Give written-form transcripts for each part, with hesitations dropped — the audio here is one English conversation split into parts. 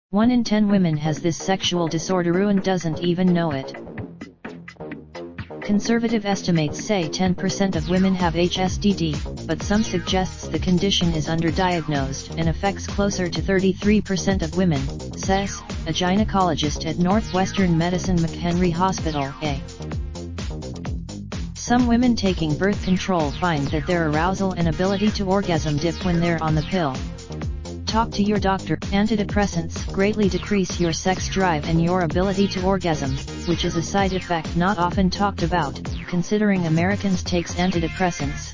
One in 10 women has this sexual disorder and doesn't even know it. Conservative estimates say 10% of women have HSDD, but some suggests the condition is underdiagnosed and affects closer to 33% of women, says a gynecologist at Northwestern Medicine McHenry Hospital. Some women taking birth control find that their arousal and ability to orgasm dip when they're on the pill. Talk to your doctor. Antidepressants greatly decrease your sex drive and your ability to orgasm, which is a side effect not often talked about, considering Americans takes antidepressants.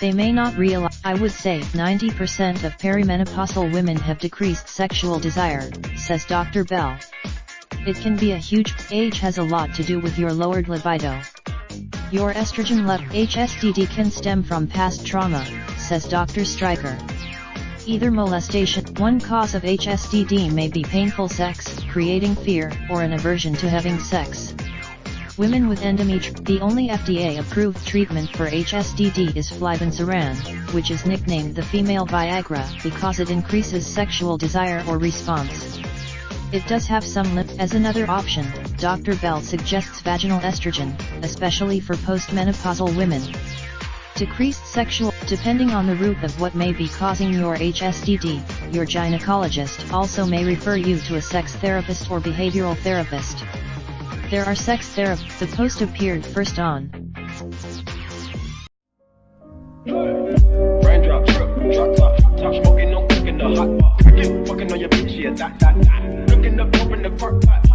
They may not realize. I would say 90% of perimenopausal women have decreased sexual desire, says Dr. Bell. It can be a huge. Age has a lot to do with your lowered libido. Your estrogen level. HSDD can stem from past trauma, says Dr. Stryker. Either molestation. One cause of HSDD may be painful sex, creating fear, or an aversion to having sex. Women with endometrium. The only FDA-approved treatment for HSDD is flibanseran, which is nicknamed the female Viagra because it increases sexual desire or response. It does have some as another option. Dr. Bell suggests vaginal estrogen, especially for postmenopausal women. Decreased sexual. Depending on the root of what may be causing your HSDD, your gynecologist also may refer you to a sex therapist or behavioral therapist. There are sex therapists. The post appeared first on Raindrop, drop top smoking, no cooking the hot pot. Fucking on your bitch, yeah, that. Looking up, open the park pot.